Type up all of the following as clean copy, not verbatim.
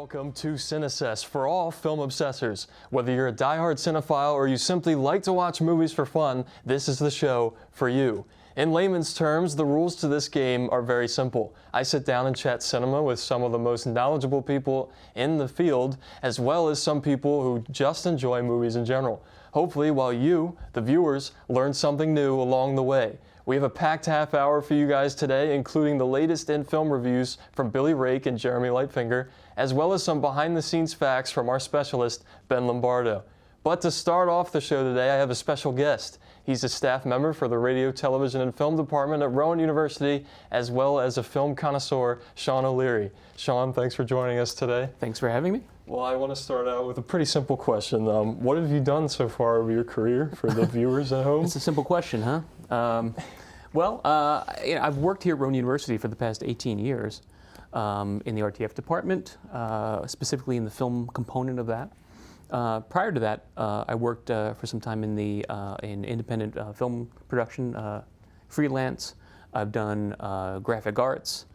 Welcome to Cinesessed for all film obsessors. Whether you're a diehard cinephile or you simply like to watch movies for fun, this is the show for you. In layman's terms, the rules to this game are very simple. I sit down and chat cinema with some of the most knowledgeable people in the field, as well as some people who just enjoy movies in general. Hopefully, while you, the viewers, learn something new along the way. We have a packed half hour for you guys today, including the latest in-film reviews from Billy Rake and Jeremy Lightfinger, as well as some behind-the-scenes facts from our specialist, Ben Lombardo. But to start off the show today, I have a special guest. He's a staff member for the Radio, Television, and Film Department at Rowan University, as well as a film connoisseur, Sean O'Leary. Sean, thanks for joining us today. Thanks for having me. Well, I want to start out with a pretty simple question. What have you done so far of your career for the viewers at home? It's a simple question, huh? I've worked here at Rowan University for the past 18 years in the RTF department, specifically in the film component of that. Prior to that, I worked for some time in independent film production, freelance. I've done graphic arts,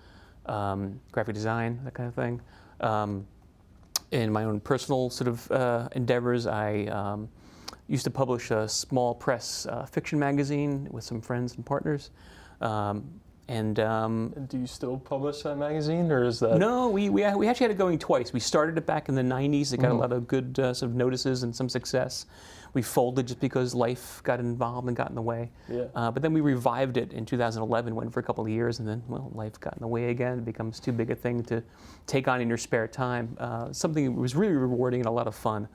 graphic design, that kind of thing. In my own personal sort of endeavors, I used to publish a small press fiction magazine with some friends and partners. And do you still publish that magazine, or is that? No, we actually had it going twice. We started it back in the 90s. It got a lot of good sort of notices and some success. We folded just because life got involved and got in the way. Yeah. But then we revived it in 2011, went for a couple of years, and then, well, life got in the way again. It becomes too big a thing to take on in your spare time. Something that was really rewarding and a lot of fun.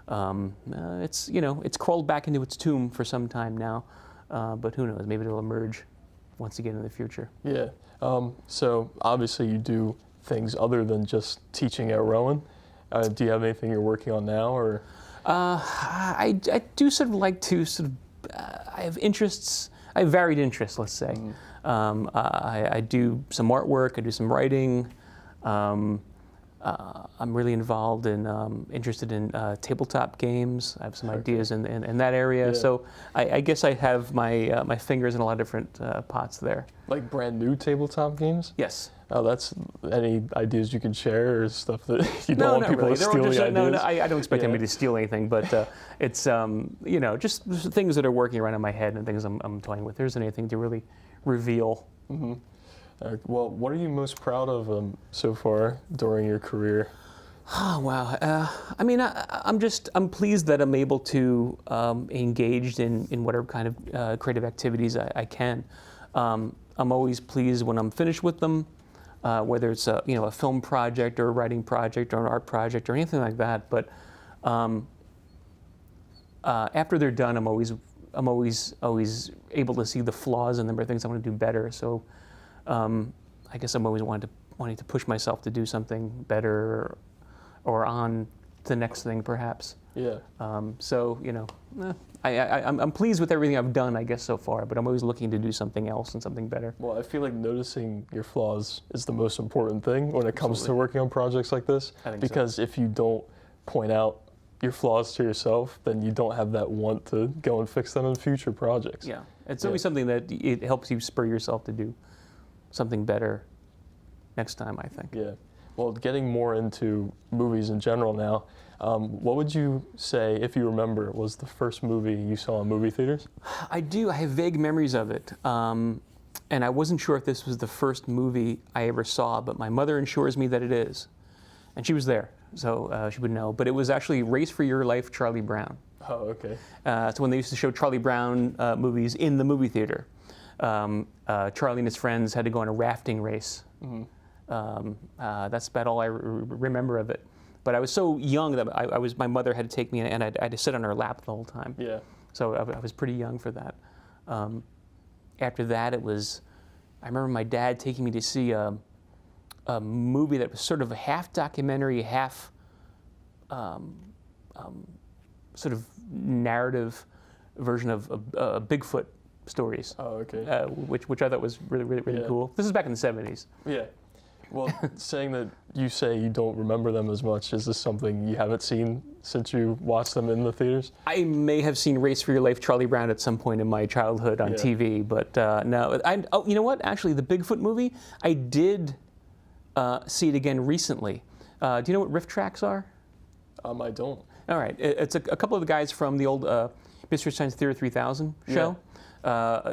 It's crawled back into its tomb for some time now, but who knows? Maybe it'll emerge once again in the future. Yeah. So obviously you do things other than just teaching at Rowan. Do you have anything you're working on now, or? I do sort of like to I have interests. I have varied interests, let's say. I do some artwork. I do some writing. I'm really involved in, interested in tabletop games. I have some ideas in that area. Yeah. So I guess I have my fingers in a lot of different pots there. Like brand new tabletop games? Yes. Oh, that's any ideas you can share, or stuff that you don't want people to steal the ideas? No, I don't expect anybody to steal anything, but it's just things that are working around in my head and things I'm toying with. There isn't anything to really reveal. Mm-hmm. Well, what are you most proud of so far during your career? Oh, wow. I'm pleased that I'm able to engage in whatever kind of creative activities I can. I'm always pleased when I'm finished with them, whether it's a film project or a writing project or an art project or anything like that. But after they're done, I'm always able to see the flaws in them or things I want to do better. So I guess I'm always wanting to push myself to do something better or on to the next thing, perhaps. Yeah. I'm pleased with everything I've done, I guess, so far, but I'm always looking to do something else and something better. Well, I feel like noticing your flaws is the most important thing when it comes to working on projects like this. I think because if you don't point out your flaws to yourself, then you don't have that want to go and fix them in future projects. Yeah. It's always something that it helps you spur yourself to do something better next time, I think. Yeah. Well, getting more into movies in general now, what would you say, if you remember, was the first movie you saw in movie theaters? I do. I have vague memories of it. And I wasn't sure if this was the first movie I ever saw, but my mother assures me that it is. And she was there, so she would know. But it was actually Race for Your Life, Charlie Brown. Oh, okay. It's when they used to show Charlie Brown movies in the movie theater. Charlie and his friends had to go on a rafting race. Mm-hmm. That's about all I remember of it. But I was so young that my mother had to take me and I had to sit on her lap the whole time. Yeah. So I was pretty young for that. After that, I remember my dad taking me to see a movie that was sort of a half documentary, half sort of narrative version of Bigfoot stories. Oh, okay. Which I thought was really cool. This is back in the 70s. Yeah. Well, saying that you say you don't remember them as much, is this something you haven't seen since you watched them in the theaters? I may have seen Race for Your Life, Charlie Brown at some point in my childhood on TV, but no. You know what? Actually, the Bigfoot movie, I did see it again recently. Do you know what riff tracks are? I don't. All right. It's a couple of the guys from the old Mystery Science Theater 3000 show.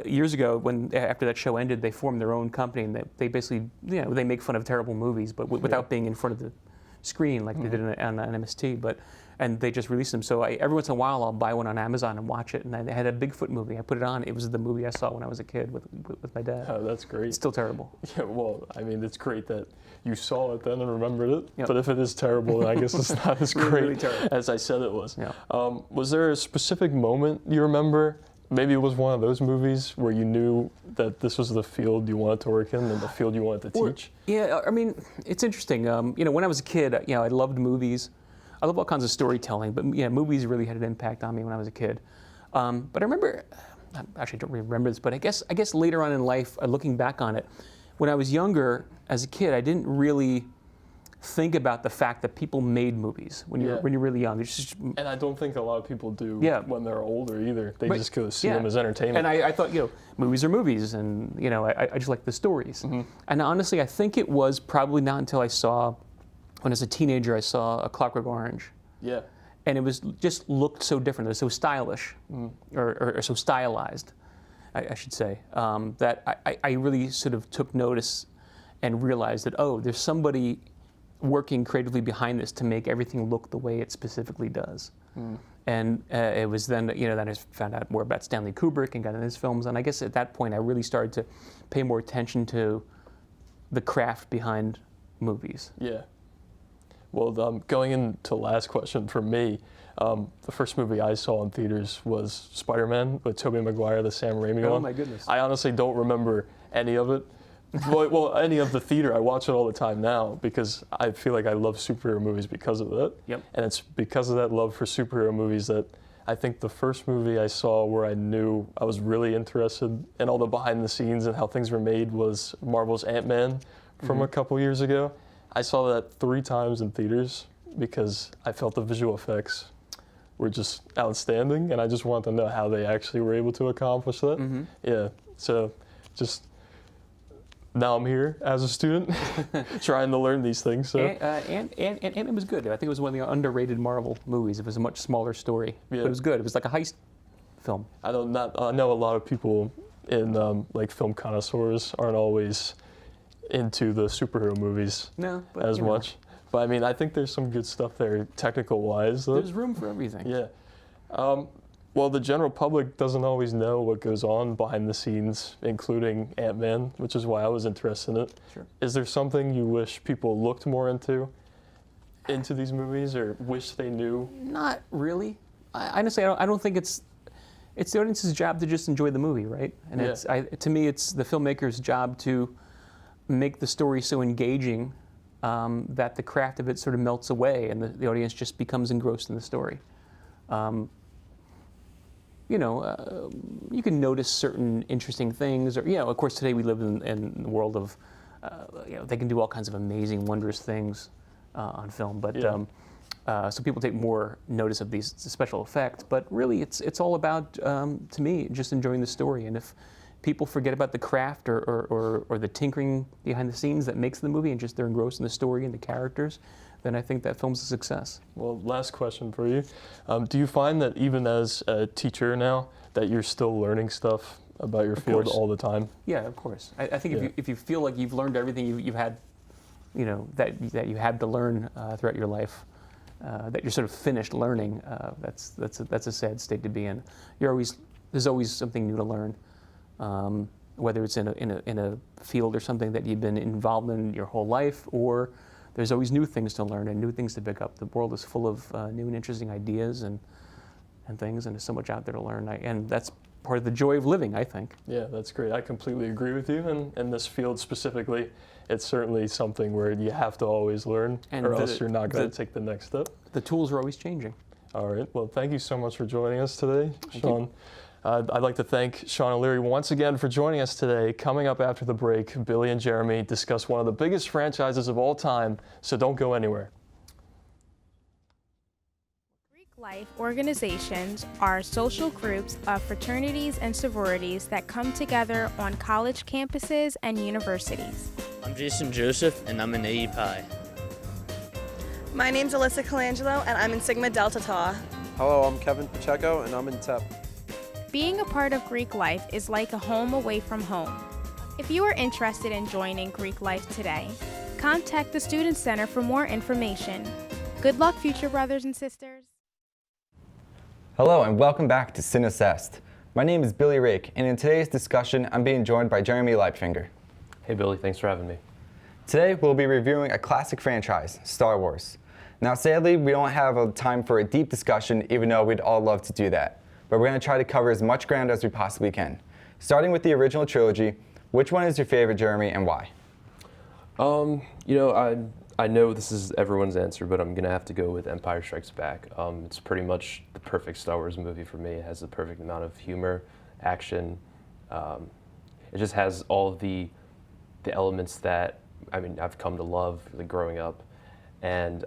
Years ago, when after that show ended, they formed their own company, and they basically, they make fun of terrible movies, but without being in front of the screen like they did on MST. And they just released them. So every once in a while, I'll buy one on Amazon and watch it. And I had a Bigfoot movie. I put it on. It was the movie I saw when I was a kid with my dad. Oh, that's great. It's still terrible. Yeah, well, I mean, it's great that you saw it then and remembered it. Yep. But if it is terrible, then I guess it's not as great really as I said it was. Yeah. Was there a specific moment you remember? Maybe it was one of those movies where you knew that this was the field you wanted to work in and the field you wanted to teach? Yeah, I mean, it's interesting. When I was a kid, I loved movies. I love all kinds of storytelling, but movies really had an impact on me when I was a kid. But I remember, I actually don't remember this, but I guess later on in life, looking back on it, when I was younger, as a kid, I didn't really think about the fact that people made movies when you're really young. And I don't think a lot of people do when they're older either. They just go see them as entertainment. And I thought, movies are movies, and I just like the stories. Mm-hmm. And honestly, I think it was probably not until when as a teenager, I saw A Clockwork Orange. Yeah. And it was just looked so different. It was so stylish, or so stylized, I should say, that I really sort of took notice and realized that, there's somebody working creatively behind this to make everything look the way it specifically does. And it was then, that I found out more about Stanley Kubrick and got into his films. And I guess at that point, I really started to pay more attention to the craft behind movies. Yeah. Well, going into last question for me, the first movie I saw in theaters was Spider-Man with Tobey Maguire, the Sam Raimi one. Oh my goodness! I honestly don't remember any of it. well, any of the theater. I watch it all the time now because I feel like I love superhero movies because of that. Yep. And it's because of that love for superhero movies that I think the first movie I saw where I knew I was really interested in all the behind the scenes and how things were made was Marvel's Ant-Man from a couple years ago. I saw that 3 times in theaters because I felt the visual effects were just outstanding, and I just wanted to know how they actually were able to accomplish that. Mm-hmm. Yeah, so just now I'm here as a student trying to learn these things. So. And it was good. I think it was one of the underrated Marvel movies. It was a much smaller story, but it was good. It was like a heist film. I know a lot of people in like film connoisseurs aren't always into the superhero movies as much. But I mean, I think there's some good stuff there, technical-wise. There's room for everything. Yeah. Well, the general public doesn't always know what goes on behind the scenes, including Ant-Man, which is why I was interested in it. Sure. Is there something you wish people looked more into these movies, or wish they knew? Not really. Honestly, I don't think it's the audience's job to just enjoy the movie, right? And to me, it's the filmmaker's job to make the story so engaging that the craft of it sort of melts away and the audience just becomes engrossed in the story. You can notice certain interesting things, or of course today we live in the world of, they can do all kinds of amazing, wondrous things on film, but so people take more notice of these special effects. But really, it's all about, to me, just enjoying the story. And if people forget about the craft or the tinkering behind the scenes that makes the movie and just they're engrossed in the story and the characters, then I think that film's a success. Well, last question for you. Do you find that even as a teacher now, that you're still learning stuff about your field all the time? Yeah, of course. I think if you feel like you've learned everything you've had, that you had to learn throughout your life, that you're sort of finished learning, that's a sad state to be in. There's always something new to learn. Whether it's in a field or something that you've been involved in your whole life, or there's always new things to learn and new things to pick up. The world is full of new and interesting ideas and things, and there's so much out there to learn. And that's part of the joy of living, I think. Yeah, that's great. I completely agree with you. And in this field specifically, it's certainly something where you have to always learn, or else you're not going to take the next step. The tools are always changing. All right. Well, thank you so much for joining us today, Sean. I'd like to thank Sean O'Leary once again for joining us today. Coming up after the break, Billy and Jeremy discuss one of the biggest franchises of all time, so don't go anywhere. Greek life organizations are social groups of fraternities and sororities that come together on college campuses and universities. I'm Jason Joseph, and I'm an AE Pi. My name's Alyssa Colangelo, and I'm in Sigma Delta Tau. Hello, I'm Kevin Pacheco, and I'm in TEP. Being a part of Greek life is like a home away from home. If you are interested in joining Greek life today, contact the Student Center for more information. Good luck, future brothers and sisters. Hello, and welcome back to Cinesessed. My name is Billy Rake, and in today's discussion, I'm being joined by Jeremy Leipfinger. Hey Billy, thanks for having me. Today, we'll be reviewing a classic franchise, Star Wars. Now, sadly, we don't have a time for a deep discussion, even though we'd all love to do that. But we're going to try to cover as much ground as we possibly can. Starting with the original trilogy, which one is your favorite, Jeremy, and why? I know this is everyone's answer, but I'm going to have to go with Empire Strikes Back. It's pretty much the perfect Star Wars movie for me. It has the perfect amount of humor, action. It just has all of the elements that, I've come to love growing up. And,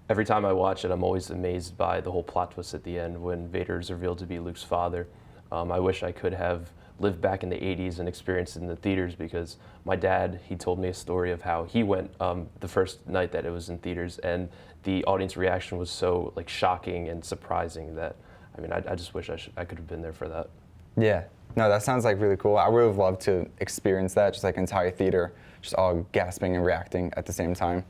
every time I watch it, I'm always amazed by the whole plot twist at the end when Vader is revealed to be Luke's father. I wish I could have lived back in the 80s and experienced it in the theaters, because my dad, he told me a story of how he went the first night that it was in theaters, and the audience reaction was so shocking and surprising that, I just wish I could have been there for that. Yeah, no, that sounds really cool. I would have loved to experience that, just entire theater, just all gasping and reacting at the same time.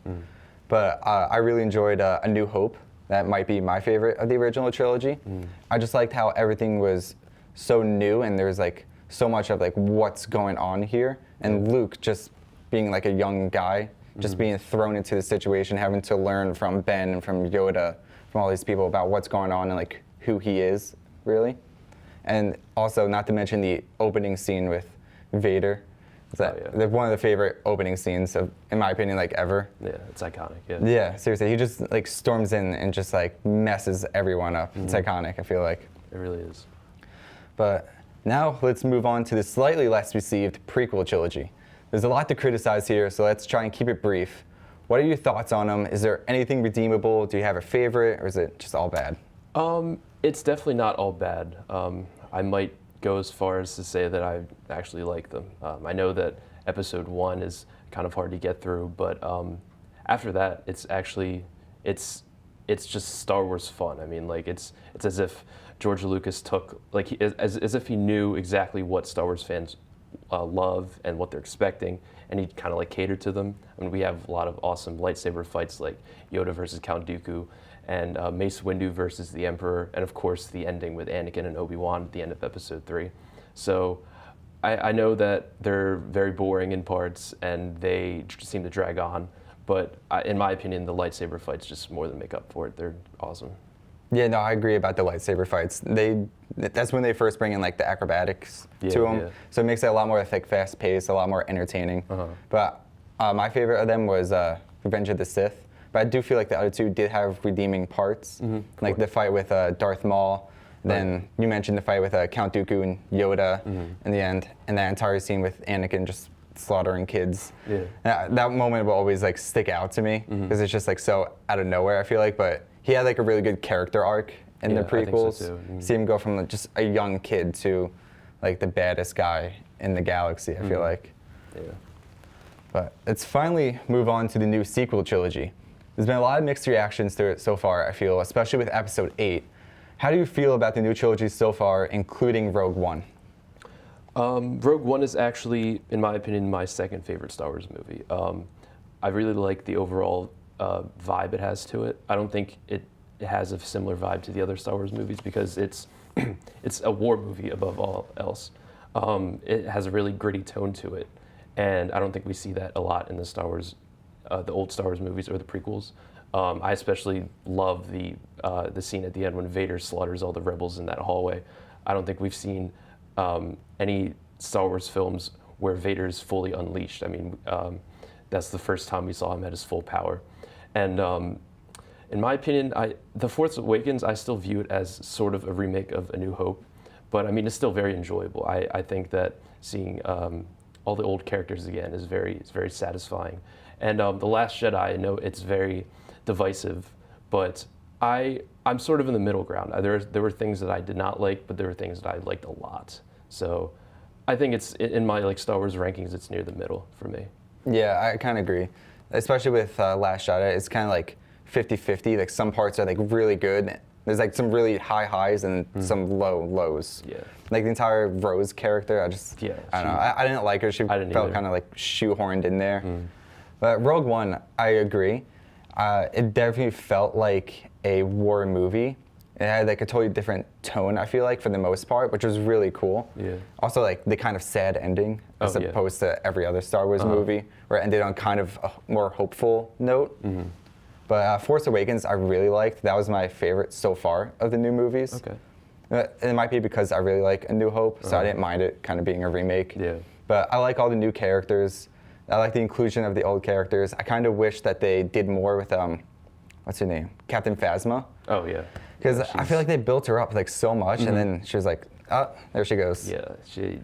But I really enjoyed A New Hope. That might be my favorite of the original trilogy. I just liked how everything was so new, and there was so much of what's going on here, and Luke just being a young guy, just being thrown into the situation, having to learn from Ben and from Yoda, from all these people about what's going on and who he is, really. And also, not to mention the opening scene with Vader. They're one of the favorite opening scenes of, in my opinion, ever. Yeah, it's iconic. Yeah, seriously, he just storms in and just messes everyone up. It's iconic, I feel like. It really is. But now let's move on to the slightly less received prequel trilogy. There's a lot to criticize here, so let's try and keep it brief. What are your thoughts on them? Is there anything redeemable? Do you have a favorite, or is it just all bad? It's definitely not all bad. I might go as far as to say that I actually like them. I know that episode 1 is kind of hard to get through, but after that, it's just Star Wars fun. It's as if George Lucas took, as if he knew exactly what Star Wars fans love and what they're expecting, and he kind of catered to them. We have a lot of awesome lightsaber fights like Yoda versus Count Dooku, and Mace Windu versus the Emperor, and of course the ending with Anakin and Obi-Wan at the end of episode 3. So I know that they're very boring in parts and they seem to drag on, but in my opinion, the lightsaber fights just more than make up for it. They're awesome. Yeah, no, I agree about the lightsaber fights. That's when they first bring in the acrobatics to them, yeah. So it makes it a lot more fast paced, a lot more entertaining. But my favorite of them was Revenge of the Sith. But I do feel the other two did have redeeming parts, the fight with Darth Maul. Then you mentioned the fight with Count Dooku and Yoda in the end, and that entire scene with Anakin just slaughtering kids. Yeah. That moment will always stick out to me because it's just so out of nowhere, I feel but he had a really good character arc in the prequels. I think so too. See him go from just a young kid to the baddest guy in the galaxy, I feel Yeah. But let's finally move on to the new sequel trilogy. There's been a lot of mixed reactions to it so far, I feel, especially with episode 8. How do you feel about the new trilogy so far, including Rogue One? Rogue One is actually, in my opinion, my second favorite Star Wars movie. I really like the overall vibe it has to it. I don't think it has a similar vibe to the other Star Wars movies because it's it's a war movie above all else. It has a really gritty tone to it, and I don't think we see that a lot in the Star Wars, the old Star Wars movies or the prequels. I especially love the scene at the end when Vader slaughters all the rebels in that hallway. I don't think we've seen any Star Wars films where Vader is fully unleashed. That's the first time we saw him at his full power. And in my opinion, The Force Awakens, I still view it as sort of a remake of A New Hope, but it's still very enjoyable. I think that seeing all the old characters again is very satisfying. And The Last Jedi, I know it's very divisive, but I'm sort of in the middle ground. There were things that I did not like, but there were things that I liked a lot. So I think it's in my Star Wars rankings, it's near the middle for me. Yeah, I kind of agree. Especially with Last Jedi, it's kind of 50-50. Like some parts are like really good. There's like some really high highs and some low lows. Yeah. Like the entire Rose character, I don't know. I didn't like her. She felt kind of like shoehorned in there. But Rogue One, I agree. It definitely felt like a war movie. It had like a totally different tone, I feel like, for the most part, which was really cool. Yeah. Also, like the kind of sad ending, as opposed to every other Star Wars movie, where it ended on kind of a more hopeful note. But Force Awakens, I really liked. That was my favorite so far of the new movies. Okay. It might be because I really like A New Hope, so I didn't mind it kind of being a remake. Yeah. But I like all the new characters. I like the inclusion of the old characters. I kind of wish that they did more with, what's her name? Captain Phasma. Oh, yeah. Because I feel like they built her up like so much, and then she was like, oh, there she goes. Yeah,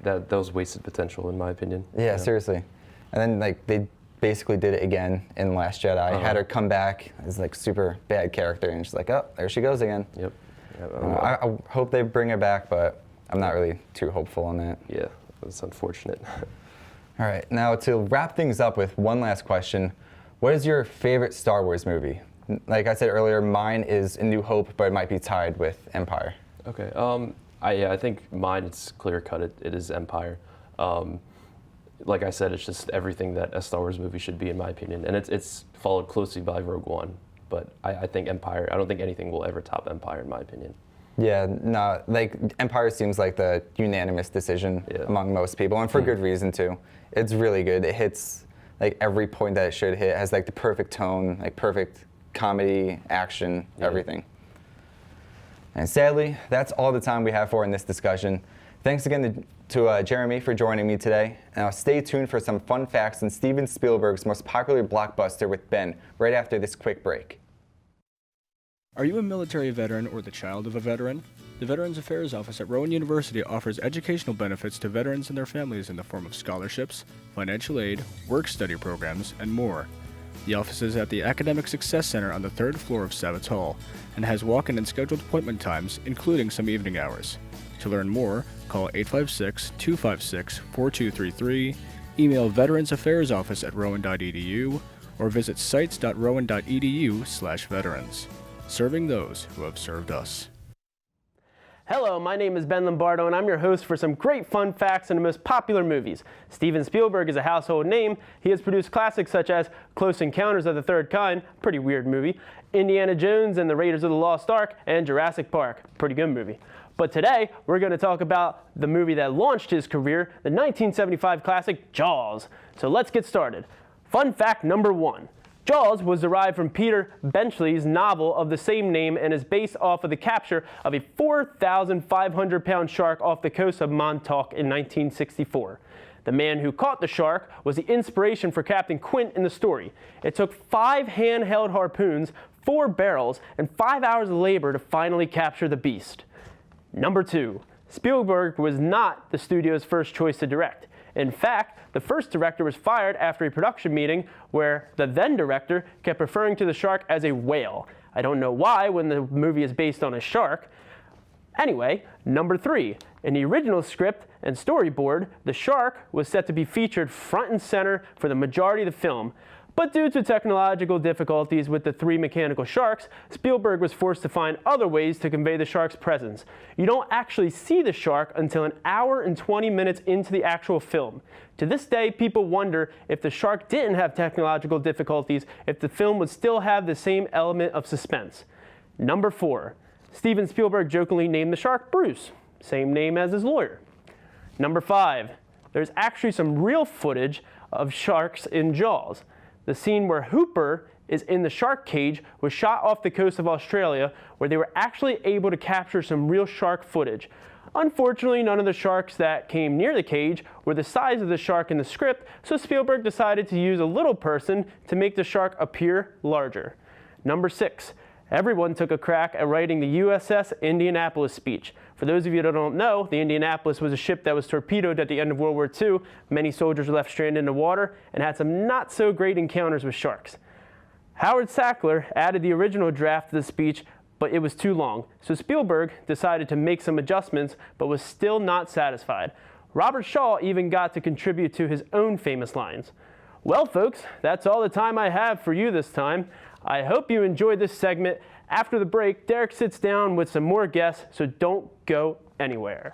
that was wasted potential, in my opinion. Yeah, seriously. And then like they basically did it again in Last Jedi. Had her come back as like super bad character, and she's like, oh, there she goes again. Yep. I hope they bring her back, but I'm not really too hopeful on that. Yeah, that's unfortunate. All right, now to wrap things up with one last question, what is your favorite Star Wars movie? Like I said earlier, mine is A New Hope, but it might be tied with Empire. Okay. I think mine, it's clear cut. It is Empire. Like I said, it's just everything that a Star Wars movie should be, in my opinion, and it's followed closely by Rogue One. But I think Empire. I don't think anything will ever top Empire, in my opinion. Yeah, no, like Empire seems like the unanimous decision among most people, and for good reason too. It's really good. It hits like every point that it should hit. It has like the perfect tone, like perfect comedy, action, everything. And sadly, that's all the time we have for in this discussion. Thanks again to Jeremy for joining me today. Now stay tuned for some fun facts on Steven Spielberg's most popular blockbuster with Ben right after this quick break. Are you a military veteran or the child of a veteran? The Veterans Affairs Office at Rowan University offers educational benefits to veterans and their families in the form of scholarships, financial aid, work-study programs, and more. The office is at the Academic Success Center on the 3rd floor of Savitz Hall and has walk-in and scheduled appointment times, including some evening hours. To learn more, call 856-256-4233, email veteransaffairsoffice@rowan.edu, or visit sites.rowan.edu/veterans. Serving those who have served us. Hello, my name is Ben Lombardo, and I'm your host for some great fun facts on the most popular movies. Steven Spielberg is a household name. He has produced classics such as Close Encounters of the Third Kind, pretty weird movie, Indiana Jones and the Raiders of the Lost Ark, and Jurassic Park, pretty good movie. But today, we're going to talk about the movie that launched his career, the 1975 classic Jaws. So let's get started. Fun fact number 1. Jaws was derived from Peter Benchley's novel of the same name and is based off of the capture of a 4,500-pound shark off the coast of Montauk in 1964. The man who caught the shark was the inspiration for Captain Quint in the story. It took 5 handheld harpoons, 4 barrels, and 5 hours of labor to finally capture the beast. Number 2. Spielberg was not the studio's first choice to direct. In fact, the first director was fired after a production meeting where the then director kept referring to the shark as a whale. I don't know why when the movie is based on a shark. Anyway, number 3. In the original script and storyboard, the shark was set to be featured front and center for the majority of the film. But due to technological difficulties with the 3 mechanical sharks, Spielberg was forced to find other ways to convey the shark's presence. You don't actually see the shark until an hour and 20 minutes into the actual film. To this day, people wonder if the shark didn't have technological difficulties, if the film would still have the same element of suspense. Number 4. Steven Spielberg jokingly named the shark Bruce, same name as his lawyer. Number 5. There's actually some real footage of sharks in Jaws. The scene where Hooper is in the shark cage was shot off the coast of Australia, where they were actually able to capture some real shark footage. Unfortunately, none of the sharks that came near the cage were the size of the shark in the script, so Spielberg decided to use a little person to make the shark appear larger. Number 6. Everyone took a crack at writing the USS Indianapolis speech. For those of you that don't know, the Indianapolis was a ship that was torpedoed at the end of World War II. Many soldiers were left stranded in the water and had some not so great encounters with sharks. Howard Sackler added the original draft to the speech, but it was too long. So Spielberg decided to make some adjustments, but was still not satisfied. Robert Shaw even got to contribute to his own famous lines. Well, folks, that's all the time I have for you this time. I hope you enjoyed this segment. After the break, Derek sits down with some more guests, so don't go anywhere.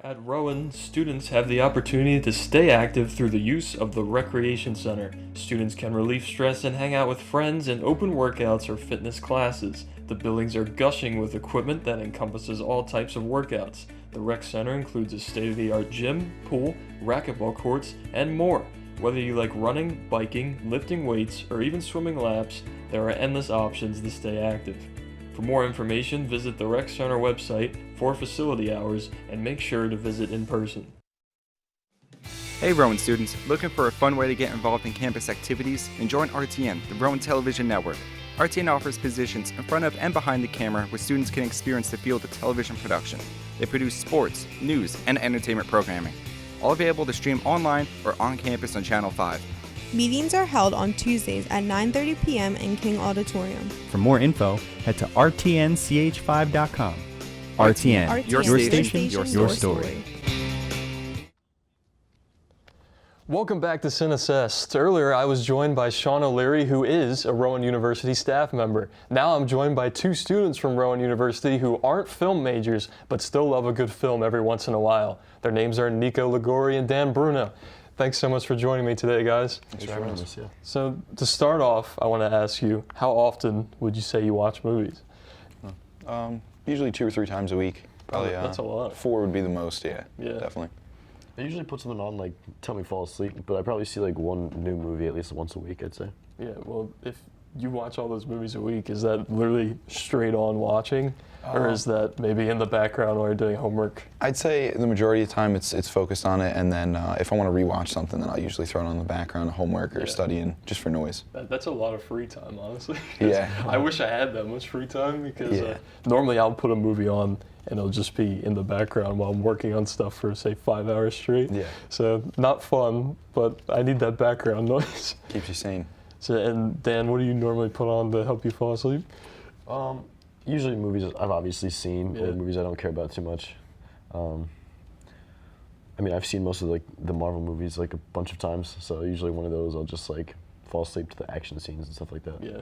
At Rowan, students have the opportunity to stay active through the use of the Recreation Center. Students can relieve stress and hang out with friends in open workouts or fitness classes. The buildings are gushing with equipment that encompasses all types of workouts. The Rec Center includes a state-of-the-art gym, pool, racquetball courts, and more. Whether you like running, biking, lifting weights, or even swimming laps, there are endless options to stay active. For more information, visit the Rec Center website for facility hours and make sure to visit in person. Hey Rowan students, looking for a fun way to get involved in campus activities? And join RTN, the Rowan Television Network. RTN offers positions in front of and behind the camera where students can experience the field of television production. They produce sports, news, and entertainment programming. All available to stream online or on campus on Channel 5. Meetings are held on Tuesdays at 9:30 p.m. in King Auditorium. For more info, head to rtnch5.com. RTN, your station, your story. Welcome back to Cinesessed. Earlier, I was joined by Sean O'Leary, who is a Rowan University staff member. Now I'm joined by two students from Rowan University who aren't film majors, but still love a good film every once in a while. Their names are Nico Ligori and Dan Bruno. Thanks so much for joining me today, guys. Thanks for having us. Yeah. So to start off, I want to ask you, how often would you say you watch movies? Usually 2 or 3 times a week. Probably. That's a lot. 4 would be the most. Yeah. Definitely. I usually put something on, like, tell me fall asleep, but I probably see, like, one new movie at least once a week, I'd say. Yeah, well, if you watch all those movies a week, is that literally straight on watching? Or is that maybe in the background while you're doing homework? I'd say the majority of the time it's focused on it, and then if I want to rewatch something, then I'll usually throw it on the background, homework or studying, just for noise. That's a lot of free time, honestly. Yeah. I wish I had that much free time because normally I'll put a movie on and it'll just be in the background while I'm working on stuff for, say, 5 hours straight. Yeah. So not fun, but I need that background noise. Keeps you sane. So, and Dan, what do you normally put on to help you fall asleep? Usually movies I've obviously seen, or movies I don't care about too much. I mean, I've seen most of the Marvel movies like a bunch of times, so usually one of those I'll just like fall asleep to the action scenes and stuff like that. Yeah.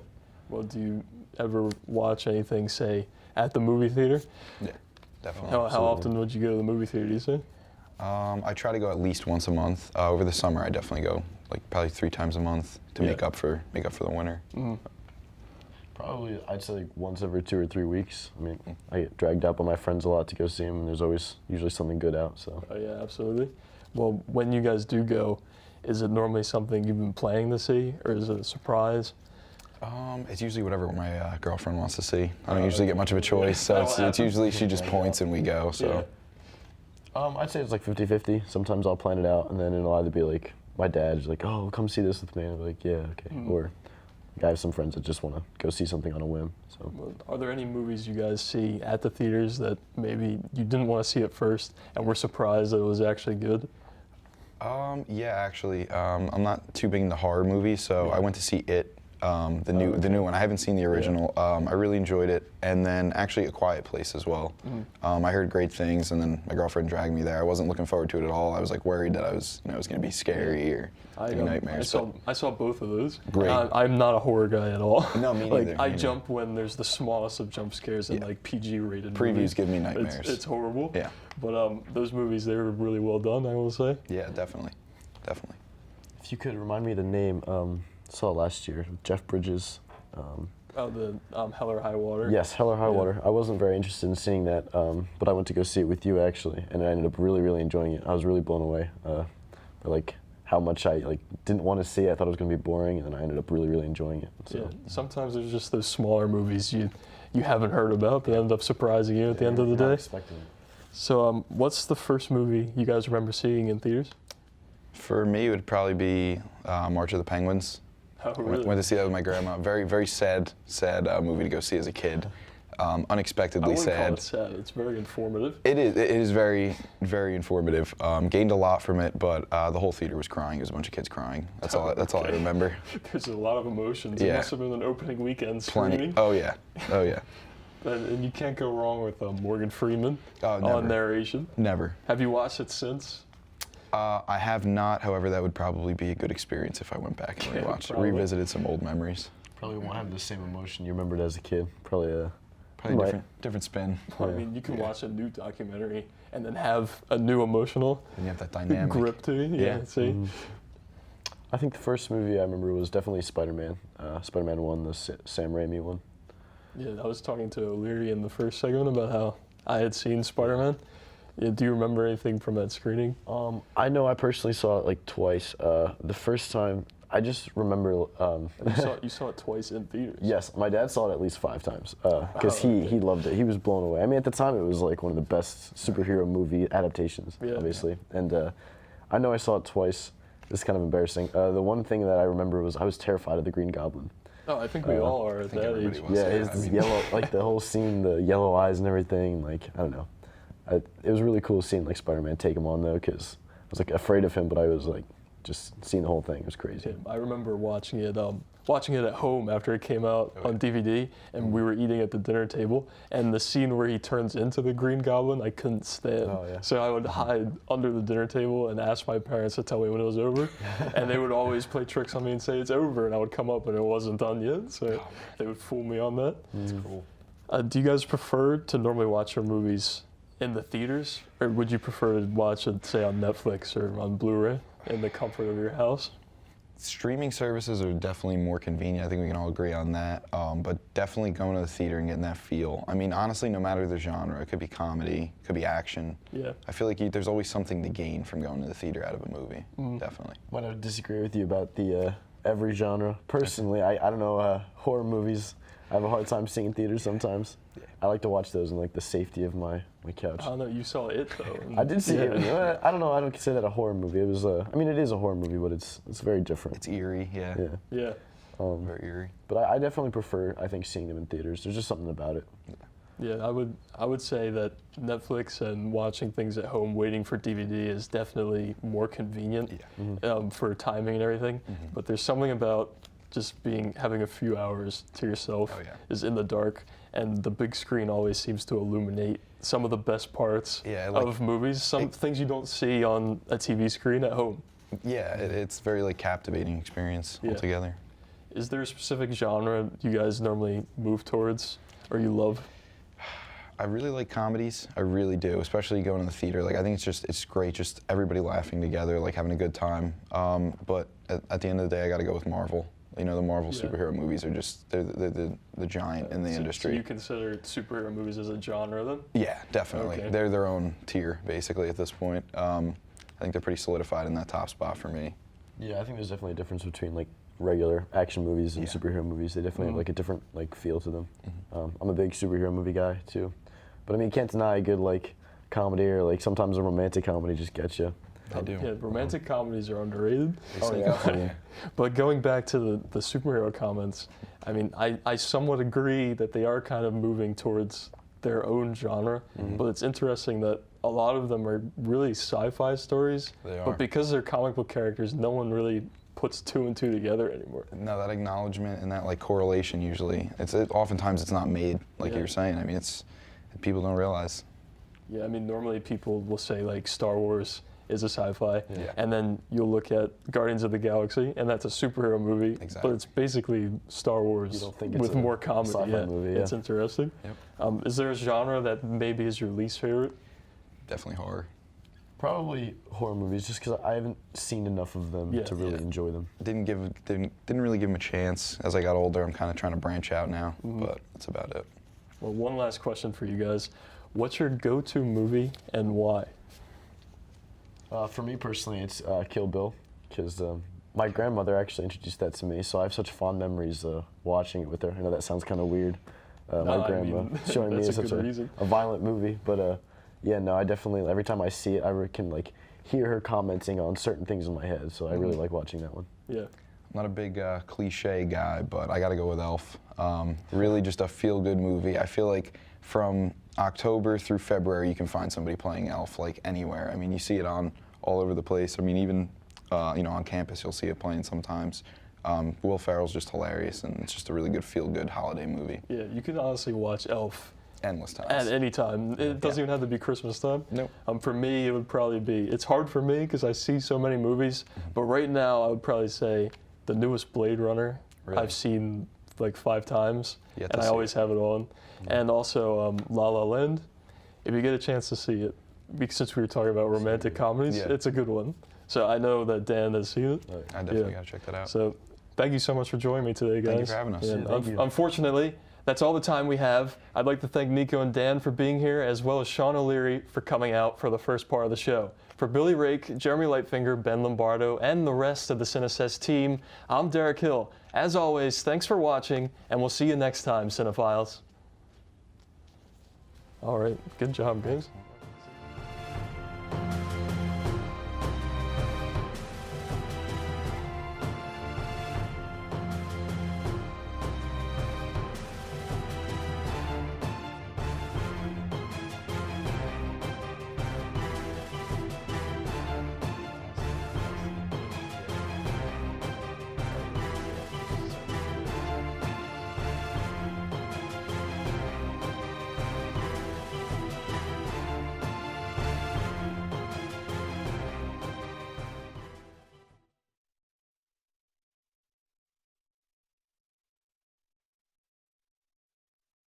Well, do you ever watch anything, say, at the movie theater? Yeah, definitely. How often would you go to the movie theater, do you say? I try to go at least once a month. Over the summer, I definitely go like probably 3 times a month to make up for the winter. Mm-hmm. Probably, I'd say like once every 2 or 3 weeks. I mean, I get dragged out by my friends a lot to go see them, and there's always usually something good out. So. Oh yeah, absolutely. Well, when you guys do go, is it normally something you've been planning to see, or is it a surprise? It's usually whatever my girlfriend wants to see. I don't usually get much of a choice, so it's usually she just points and we go. So. Yeah. I'd say it's like 50-50. Sometimes I'll plan it out, and then it'll either be like my dad's like, "Oh, come see this with me," and I'll be like, "Yeah, okay," or I have some friends that just want to go see something on a whim. So, are there any movies you guys see at the theaters that maybe you didn't want to see at first and were surprised that it was actually good? Yeah, actually, I'm not too big into horror movies, so I went to see It, the new one. I haven't seen the original. I really enjoyed it, and then actually A Quiet Place as well. I heard great things, and then my girlfriend dragged me there. I wasn't looking forward to it at all. I was like worried that it was going to be scary or nightmares. I saw both of those. Great. I'm not a horror guy at all. No, me neither. I jump when there's the smallest of jump scares in like PG-rated previews movies. Give me nightmares. It's horrible. Yeah. But those movies, they were really well done, I will say. Yeah, definitely. If you could remind me of the name, saw it last year, Jeff Bridges. The Hell or High Water? Yes, Hell or High Water. I wasn't very interested in seeing that, but I went to go see it with you actually, and I ended up really, really enjoying it. I was really blown away by like how much I didn't want to see it. I thought it was going to be boring, and then I ended up really, really enjoying it. So. Yeah, sometimes there's just those smaller movies you haven't heard about that end up surprising you at the end of the day. Expecting it. So what's the first movie you guys remember seeing in theaters? For me, it would probably be March of the Penguins. Oh, really? Went to see that with my grandma. Very, very sad movie to go see as a kid. Unexpectedly sad. I wouldn't call it sad. It's very informative. It is very, very informative. Gained a lot from it, but the whole theater was crying. There was a bunch of kids crying. That's all I remember. There's a lot of emotions. Yeah. It must have been an opening weekend Plenty. screening. Oh yeah. And you can't go wrong with Morgan Freeman never. on narration. Never. Have you watched it since? I have not. However, that would probably be a good experience if I went back and revisited some old memories. Probably won't have the same emotion you remembered as a kid. Probably different spin. I mean, you can watch a new documentary and then have a new emotional And you have that dynamic grip to it. Yeah, see? I think the first movie I remember was definitely Spider-Man. Spider-Man 1, the Sam Raimi one. Yeah, I was talking to O'Leary in the first segment about how I had seen Spider-Man. Yeah, do you remember anything from that screening? I know I personally saw it like twice. The first time, I just remember. You saw it twice in theaters? Yes, my dad saw it at least 5 times because he loved it. He was blown away. I mean, at the time, it was like one of the best superhero movie adaptations, obviously. And I know I saw it twice. It's kind of embarrassing. The one thing that I remember was I was terrified of the Green Goblin. Oh, I think we all are at that age. Yeah, his yellow, like the whole scene, the yellow eyes and everything. Like, I don't know. It was really cool seeing like Spider-Man take him on though, because I was like afraid of him, but I was like just seeing the whole thing. It was crazy. Yeah, I remember watching it at home after it came out on DVD, and we were eating at the dinner table, and the scene where he turns into the Green Goblin, I couldn't stand. Oh, yeah. So I would hide under the dinner table and ask my parents to tell me when it was over, and they would always play tricks on me and say it's over, and I would come up and it wasn't done yet, so they would fool me on that. That's cool. Do you guys prefer to normally watch your movies in the theaters, or would you prefer to watch it, say, on Netflix or on Blu-ray in the comfort of your house? Streaming services are definitely more convenient. I think we can all agree on that. But definitely going to the theater and getting that feel. I mean, honestly, no matter the genre, it could be comedy, it could be action. Yeah. I feel like there's always something to gain from going to the theater out of a movie. Definitely. Might I disagree with you about the every genre. Personally, I don't know, horror movies, I have a hard time seeing in theaters sometimes. I like to watch those in like the safety of my couch. I don't know, you saw it though. I did see it. I don't know, I don't consider that a horror movie. It was, I mean, it is a horror movie, but it's very different. It's eerie, yeah. Yeah. Very eerie. But I definitely prefer, I think, seeing them in theaters. There's just something about it. Yeah, I would say that Netflix and watching things at home waiting for DVD is definitely more convenient for timing and everything. But there's something about just having a few hours to yourself is in the dark, and the big screen always seems to illuminate some of the best parts of movies, some things you don't see on a TV screen at home. Yeah, it's very like captivating experience altogether. Is there a specific genre you guys normally move towards or you love? I really like comedies. I really do, especially going to the theater. Like, I think it's great, just everybody laughing together, like having a good time. But at the end of the day, I got to go with Marvel. You know, the Marvel superhero movies are just, they're the giant in the industry. So you consider superhero movies as a genre then? Yeah, definitely. Okay. They're their own tier, basically, at this point. I think they're pretty solidified in that top spot for me. Yeah, I think there's definitely a difference between like regular action movies and superhero movies. They definitely have like a different like feel to them. I'm a big superhero movie guy too. But I mean, you can't deny a good like comedy, or like sometimes a romantic comedy just gets you. I do. Yeah, romantic comedies are underrated. Oh, yeah. But going back to the superhero comments, I mean, I somewhat agree that they are kind of moving towards their own genre, but it's interesting that a lot of them are really sci-fi stories, They are. but because they're comic book characters, no one really puts 2 and 2 together anymore. No, that acknowledgement and that like correlation usually, oftentimes it's not made, like you were saying. I mean, people don't realize. Yeah, I mean, normally people will say like Star Wars is a sci-fi, and then you'll look at Guardians of the Galaxy, and that's a superhero movie, but it's basically Star Wars with more comedy. Movie, It's interesting. Yep. Is there a genre that maybe is your least favorite? Definitely horror. Probably horror movies, just because I haven't seen enough of them to really enjoy them. Didn't really give them a chance. As I got older, I'm kind of trying to branch out now, but that's about it. Well, one last question for you guys. What's your go-to movie and why? For me personally, it's Kill Bill, because my grandmother actually introduced that to me, so I have such fond memories watching it with her. I know that sounds kind of weird, my grandma showing me such a violent movie, but yeah, no, I definitely, every time I see it, I can like hear her commenting on certain things in my head, so I really like watching that one. Yeah. I'm not a big cliche guy, but I got to go with Elf. Really just a feel-good movie. I feel like from October through February, you can find somebody playing Elf like anywhere. I mean, you see it on all over the place. I mean, even on campus, you'll see it playing sometimes. Will Ferrell's just hilarious, and it's just a really good feel-good holiday movie. Yeah, you can honestly watch Elf endless times. At any time. It doesn't even have to be Christmas time. Nope. For me, it would probably be, it's hard for me because I see so many movies, but right now I would probably say the newest Blade Runner Really? I've seen like 5 times, Yet to and I see always it. have it on. And also La La Land, if you get a chance to see it, because since we were talking about romantic comedies, Yeah. it's a good one. So I know that Dan has seen it. I definitely got to check that out. So thank you so much for joining me today, guys. Thank you for having us. And Yeah, thank you. unfortunately, that's all the time we have. I'd like to thank Nico and Dan for being here, as well as Sean O'Leary for coming out for the first part of the show. For Billy Rake, Jeremy Lightfinger, Ben Lombardo, and the rest of the Cinesessed team, I'm Derek Hill. As always, thanks for watching, and we'll see you next time, Cinephiles. All right, good job, guys.